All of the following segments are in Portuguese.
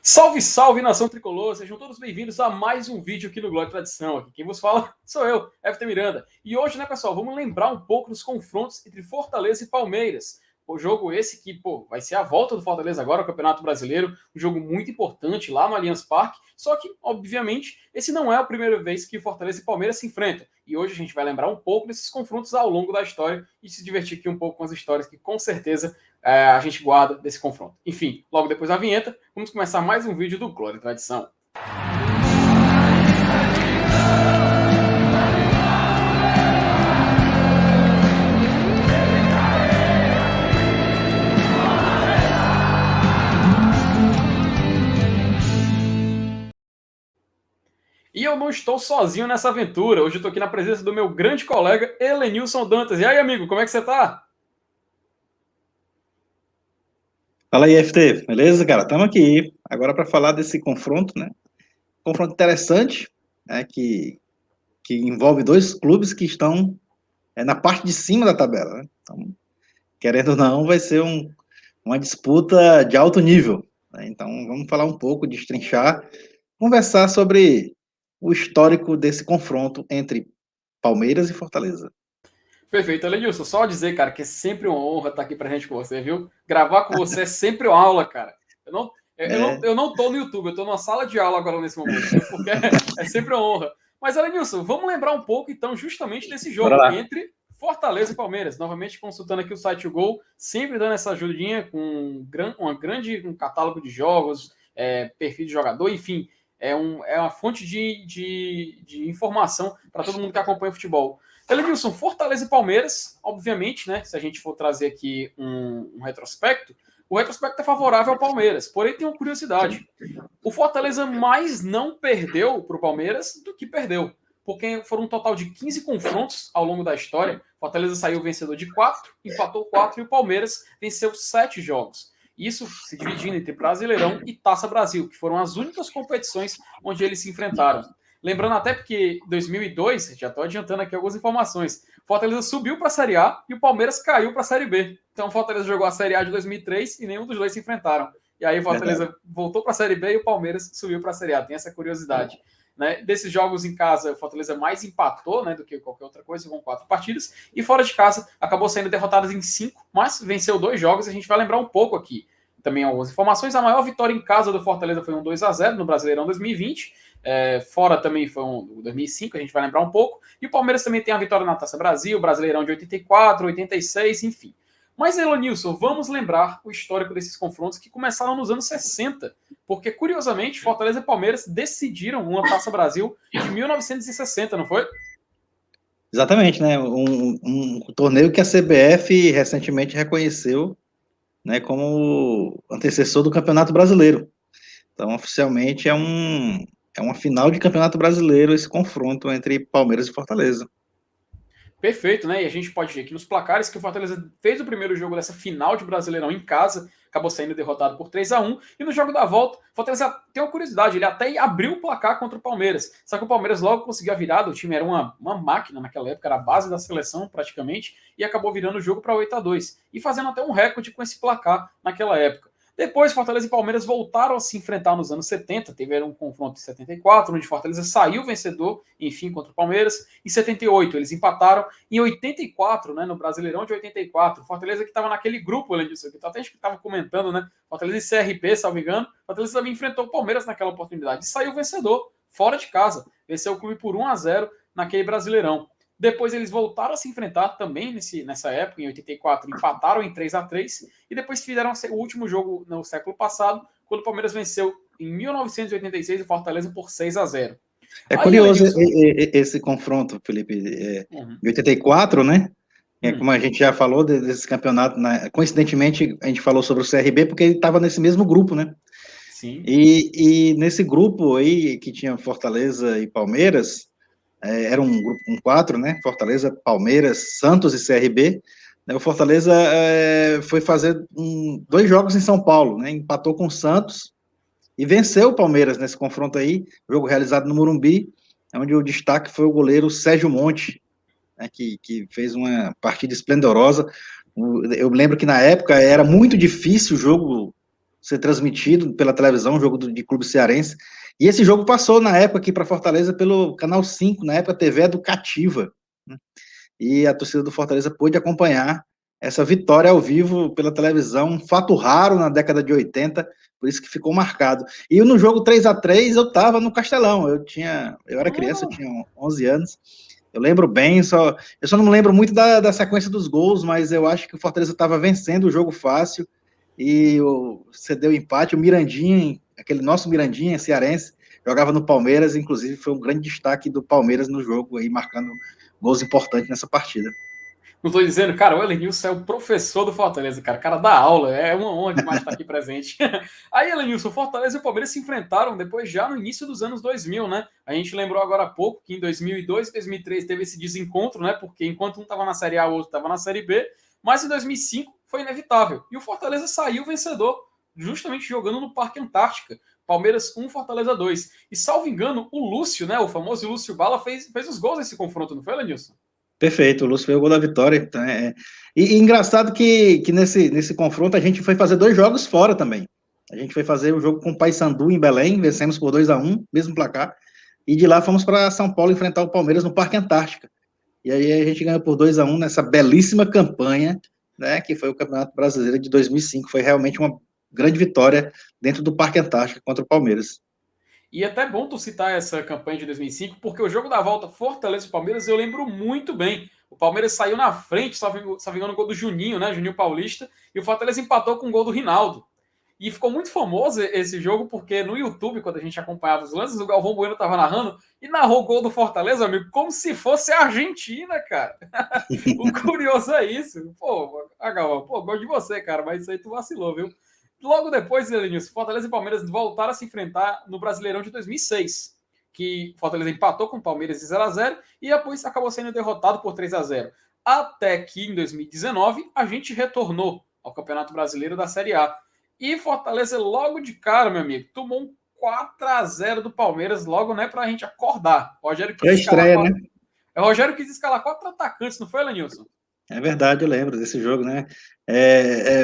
Salve, salve, nação tricolor! Sejam todos bem-vindos a mais um vídeo aqui no Glória e Tradição. Aqui quem vos fala sou eu, FT Miranda. E hoje, né, pessoal, vamos lembrar um pouco dos confrontos entre Fortaleza e Palmeiras. O jogo esse que, vai ser a volta do Fortaleza agora ao Campeonato Brasileiro, um jogo muito importante lá no Allianz Parque. Só que, obviamente, esse não é a primeira vez que Fortaleza e Palmeiras se enfrentam. E hoje a gente vai lembrar um pouco desses confrontos ao longo da história e se divertir aqui um pouco com as histórias que, com certeza, a gente guarda desse confronto. Enfim, logo depois da vinheta, vamos começar mais um vídeo do Glória e Tradição. E eu não estou sozinho nessa aventura. Hoje eu estou aqui na presença do meu grande colega Helenilson Dantas. E aí, amigo, como é que você está? Fala aí, FT, beleza, cara? Estamos aqui agora para falar desse confronto, né? Confronto interessante, né? Que envolve dois clubes que estão na parte de cima da tabela, né? Então, querendo ou não, vai ser uma disputa de alto nível, né? Então, vamos falar um pouco, destrinchar, conversar sobre o histórico desse confronto entre Palmeiras e Fortaleza. Perfeito, Helenilson. Só dizer, cara, que é sempre uma honra estar aqui presente com você, viu? Gravar com você é sempre uma aula, cara. Eu não tô no YouTube, eu tô numa sala de aula agora nesse momento, viu? Porque é sempre uma honra. Mas, Helenilson, vamos lembrar um pouco, então, justamente desse Bora jogo lá. entre Fortaleza e Palmeiras. Novamente consultando aqui o site O Gol, sempre dando essa ajudinha com um catálogo de jogos, perfil de jogador, enfim. É uma fonte de informação para todo mundo que acompanha o futebol. Elenilson, Fortaleza e Palmeiras, obviamente, né? Se a gente for trazer aqui um retrospecto, o retrospecto é favorável ao Palmeiras. Porém, tem uma curiosidade. O Fortaleza mais não perdeu para o Palmeiras do que perdeu. Porque foram um total de 15 confrontos ao longo da história. Fortaleza saiu vencedor de 4, empatou 4 e o Palmeiras venceu 7 jogos. Isso se dividindo entre Brasileirão e Taça Brasil, que foram as únicas competições onde eles se enfrentaram. Lembrando até porque 2002, já estou adiantando aqui algumas informações, Fortaleza subiu para a Série A e o Palmeiras caiu para a Série B. Então o Fortaleza jogou a Série A de 2003 e nenhum dos dois se enfrentaram. E aí o Fortaleza Verdade. voltou para a Série B e o Palmeiras subiu para a Série A. Tem essa curiosidade. Né? Desses jogos em casa, o Fortaleza mais empatou, né, do que qualquer outra coisa, com 4 partidas. E fora de casa, acabou sendo derrotado em 5, mas venceu 2 jogos. A gente vai lembrar um pouco aqui também algumas informações. A maior vitória em casa do Fortaleza foi um 2-0 no Brasileirão 2020. Fora também foi um 2005, a gente vai lembrar um pouco. E o Palmeiras também tem a vitória na Taça Brasil, Brasileirão de 84, 86, enfim. Mas, Elonilson, vamos lembrar o histórico desses confrontos que começaram nos anos 60, porque, curiosamente, Fortaleza e Palmeiras decidiram uma Taça Brasil de 1960, não foi? Exatamente, né? Um torneio que a CBF recentemente reconheceu, né, como antecessor do Campeonato Brasileiro. Então, oficialmente, é uma final de Campeonato Brasileiro esse confronto entre Palmeiras e Fortaleza. Perfeito, né? E a gente pode ver aqui nos placares que o Fortaleza fez o primeiro jogo dessa final de Brasileirão em casa, acabou saindo derrotado por 3-1. E no jogo da volta, o Fortaleza tem uma curiosidade, ele até abriu o placar contra o Palmeiras. Só que o Palmeiras logo conseguiu a virada, o time era uma máquina naquela época, era a base da seleção praticamente, e acabou virando o jogo para 8-2. E fazendo até um recorde com esse placar naquela época. Depois, Fortaleza e Palmeiras voltaram a se enfrentar nos anos 70. Teve um confronto em 74, onde Fortaleza saiu vencedor, enfim, contra o Palmeiras. Em 78, eles empataram. Em 84, né, no Brasileirão de 84, Fortaleza que estava naquele grupo, além disso, que até a gente estava comentando, né? Fortaleza e CRB, salvo engano. Fortaleza também enfrentou o Palmeiras naquela oportunidade. E saiu vencedor, fora de casa. Venceu o clube por 1-0 naquele Brasileirão. Depois eles voltaram a se enfrentar também nessa época, em 84, empataram em 3-3 e depois fizeram o último jogo no século passado, quando o Palmeiras venceu em 1986 o Fortaleza por 6-0. É Aí, curioso Elenilson. esse confronto, Felipe, de 84, né? Como a gente já falou desse campeonato, né? Coincidentemente, a gente falou sobre o CRB porque ele estava nesse mesmo grupo, né? Sim. E nesse grupo aí, que tinha Fortaleza e Palmeiras, era um grupo com 4, né? Fortaleza, Palmeiras, Santos e CRB. Né? O Fortaleza foi fazer 2 jogos em São Paulo, né? Empatou com o Santos e venceu o Palmeiras nesse confronto aí, jogo realizado no Morumbi, onde o destaque foi o goleiro Sérgio Monte, né? Que fez uma partida esplendorosa. Eu lembro que na época era muito difícil o jogo ser transmitido pela televisão, um jogo de clube cearense. E esse jogo passou na época aqui para Fortaleza pelo Canal 5, na época TV Educativa, né? E a torcida do Fortaleza pôde acompanhar essa vitória ao vivo pela televisão, um fato raro na década de 80, por isso que ficou marcado. E no jogo 3-3 eu estava no Castelão, eu era criança, eu tinha 11 anos, eu lembro bem, eu só não me lembro muito da sequência dos gols, mas eu acho que o Fortaleza estava vencendo o jogo fácil, e cedeu o empate, o Mirandinha, aquele nosso Mirandinha cearense, jogava no Palmeiras, inclusive foi um grande destaque do Palmeiras no jogo, aí marcando gols importantes nessa partida. Não tô dizendo, cara, o Elenilson é o professor do Fortaleza, cara. O cara dá aula, é uma honra demais estar aqui presente. Aí, Elenilson, o Fortaleza e o Palmeiras se enfrentaram depois já no início dos anos 2000, né? A gente lembrou agora há pouco que em 2002 e 2003 teve esse desencontro, né? Porque enquanto um estava na Série A, o outro estava na Série B. Mas em 2005 foi inevitável. E o Fortaleza saiu vencedor, justamente jogando no Parque Antártica. Palmeiras 1, Fortaleza 2. E salvo engano, o Lúcio, né? O famoso Lúcio Bala fez os gols nesse confronto, não foi, Elenilson? Perfeito, o Lúcio foi o gol da vitória. Então, e engraçado que nesse confronto a gente foi fazer 2 jogos fora também. A gente foi fazer o jogo com o Paysandu em Belém, vencemos por 2-1, mesmo placar. E de lá fomos para São Paulo enfrentar o Palmeiras no Parque Antártica. E aí a gente ganhou por 2-1 nessa belíssima campanha, né, que foi o Campeonato Brasileiro de 2005. Foi realmente uma grande vitória dentro do Parque Antártica contra o Palmeiras. E é até bom tu citar essa campanha de 2005, porque o jogo da volta Fortaleza e Palmeiras eu lembro muito bem. O Palmeiras saiu na frente, só vingando o gol do Juninho, né? Juninho Paulista, e o Fortaleza empatou com o gol do Rinaldo. E ficou muito famoso esse jogo, porque no YouTube, quando a gente acompanhava os lances, o Galvão Bueno estava narrando e narrou o gol do Fortaleza, amigo, como se fosse a Argentina, cara. O curioso é isso. Pô, Galvão, pô, gosto de você, cara, mas isso aí tu vacilou, viu? Logo depois, Elenilson, Fortaleza e Palmeiras voltaram a se enfrentar no Brasileirão de 2006, que Fortaleza empatou com o Palmeiras de 0-0 e depois acabou sendo derrotado por 3-0. Até que em 2019 a gente retornou ao Campeonato Brasileiro da Série A. E Fortaleza logo de cara, meu amigo, tomou um 4-0 do Palmeiras logo, né, pra gente acordar. Rogério Foi a quis escalar estreia, né? Rogério quis escalar 4 atacantes, não foi, Elenilson? É verdade, eu lembro desse jogo, né?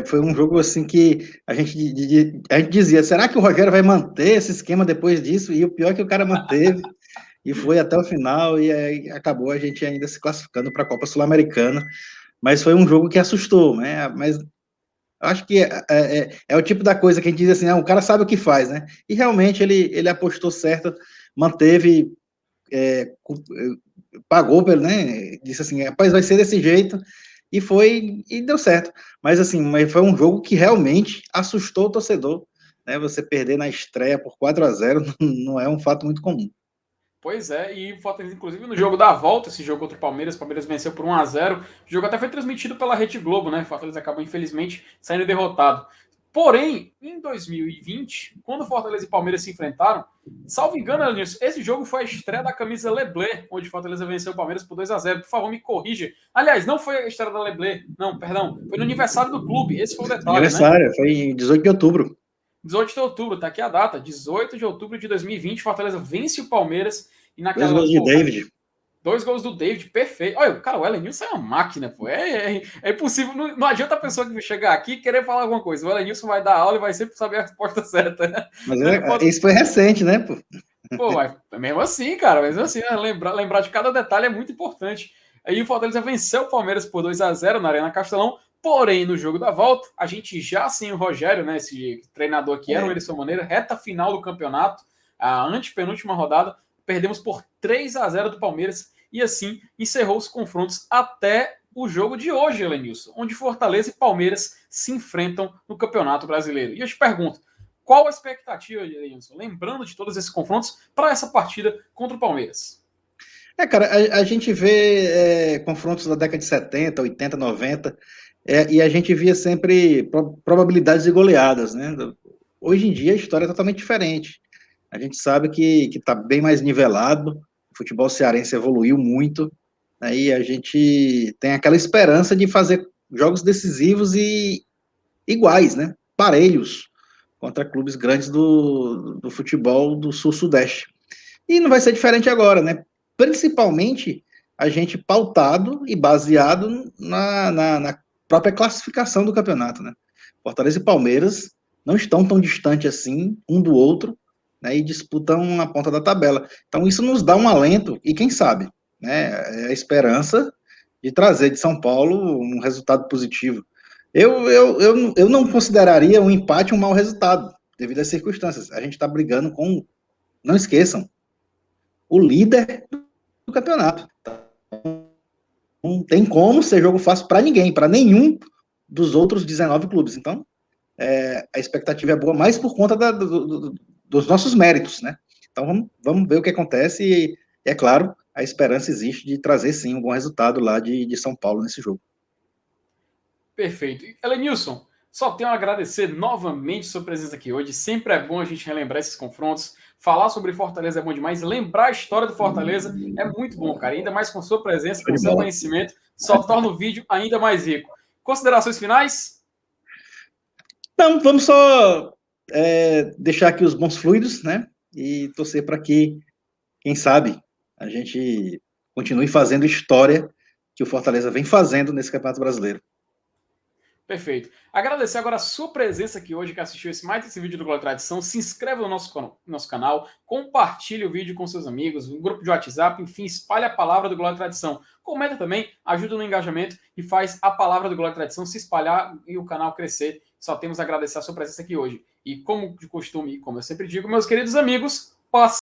Foi um jogo assim que a gente dizia, será que o Rogério vai manter esse esquema depois disso? E o pior é que o cara manteve e foi até o final e aí acabou a gente ainda se classificando para a Copa Sul-Americana. Mas foi um jogo que assustou, né? Mas acho que é o tipo da coisa que a gente diz assim, o cara sabe o que faz, né? E realmente ele apostou certo, manteve, pagou, né? Disse assim, rapaz, vai ser desse jeito. E deu certo. Mas assim, foi um jogo que realmente assustou o torcedor, né? Você perder na estreia por 4-0 não é um fato muito comum. Pois é, e o Fortaleza, inclusive, no jogo da volta, esse jogo contra o Palmeiras venceu por 1-0. O jogo até foi transmitido pela Rede Globo, né? O Fortaleza acabou, infelizmente, saindo derrotado. Porém, em 2020, quando o Fortaleza e Palmeiras se enfrentaram, salvo engano, Elenilson, esse jogo foi a estreia da camisa Leblé, onde o Fortaleza venceu o Palmeiras por 2-0. Por favor, me corrija. Aliás, não foi a estreia da Leblé, não, perdão. Foi no aniversário do clube, esse foi o detalhe, né? Aniversário, foi em 18 de outubro. 18 de outubro, tá aqui a data. 18 de outubro de 2020, Fortaleza vence o Palmeiras e 2 naquela. gols de Pô, David. 2 gols do David, perfeito. Olha, cara, o Elenilson é uma máquina, pô. É impossível. Não adianta a pessoa que chegar aqui e querer falar alguma coisa. O Elenilson vai dar aula e vai sempre saber a resposta certa. Mas isso foi recente, né, pô? Pô, mas mesmo assim, cara, mesmo assim, né? Lembrar de cada detalhe é muito importante. Aí o Fortaleza venceu o Palmeiras por 2-0 na Arena Castelão. Porém, no jogo da volta, a gente já sem o Rogério, né? Esse treinador que era o Elisson Maneira, reta final do campeonato, a antepenúltima rodada, perdemos por 3-0 do Palmeiras e assim encerrou os confrontos até o jogo de hoje, Elenilson, onde Fortaleza e Palmeiras se enfrentam no Campeonato Brasileiro. E eu te pergunto, qual a expectativa, Elenilson, lembrando de todos esses confrontos, para essa partida contra o Palmeiras? Cara, a gente vê confrontos da década de 70, 80, 90, e a gente via sempre probabilidades de goleadas, né? Hoje em dia a história é totalmente diferente. A gente sabe que está bem mais nivelado, o futebol cearense evoluiu muito, aí a gente tem aquela esperança de fazer jogos decisivos e iguais, né? Parelhos contra clubes grandes do futebol do Sul-Sudeste. E não vai ser diferente agora, né? Principalmente a gente pautado e baseado na própria classificação do campeonato, né? Fortaleza e Palmeiras não estão tão distantes assim um do outro, né, e disputam a ponta da tabela. Então isso nos dá um alento e quem sabe, né, é a esperança de trazer de São Paulo um resultado positivo. Eu não consideraria um empate um mau resultado, devido às circunstâncias. A gente está brigando com, não esqueçam, o líder do campeonato. Não tem como ser jogo fácil para ninguém, para nenhum dos outros 19 clubes. Então, a expectativa é boa mais por conta dos nossos méritos, né? Então, vamos ver o que acontece e, é claro, a esperança existe de trazer, sim, um bom resultado lá de São Paulo nesse jogo. Perfeito. Elenilson, só tenho a agradecer novamente sua presença aqui hoje. Sempre é bom a gente relembrar esses confrontos. Falar sobre Fortaleza é bom demais. Lembrar a história do Fortaleza é muito bom, cara. Ainda mais com sua presença, com seu conhecimento, só torna o vídeo ainda mais rico. Considerações finais? Então, vamos só deixar aqui os bons fluidos, né? E torcer para que, quem sabe, a gente continue fazendo história que o Fortaleza vem fazendo nesse Campeonato Brasileiro. Perfeito. Agradecer agora a sua presença aqui hoje, que assistiu mais esse vídeo do Glória e Tradição. Se inscreve no nosso canal, compartilhe o vídeo com seus amigos, no grupo de WhatsApp, enfim, espalhe a palavra do Glória e Tradição. Comenta também, ajuda no engajamento e faz a palavra do Glória e Tradição se espalhar e o canal crescer. Só temos a agradecer a sua presença aqui hoje. E como de costume, como eu sempre digo, meus queridos amigos, passe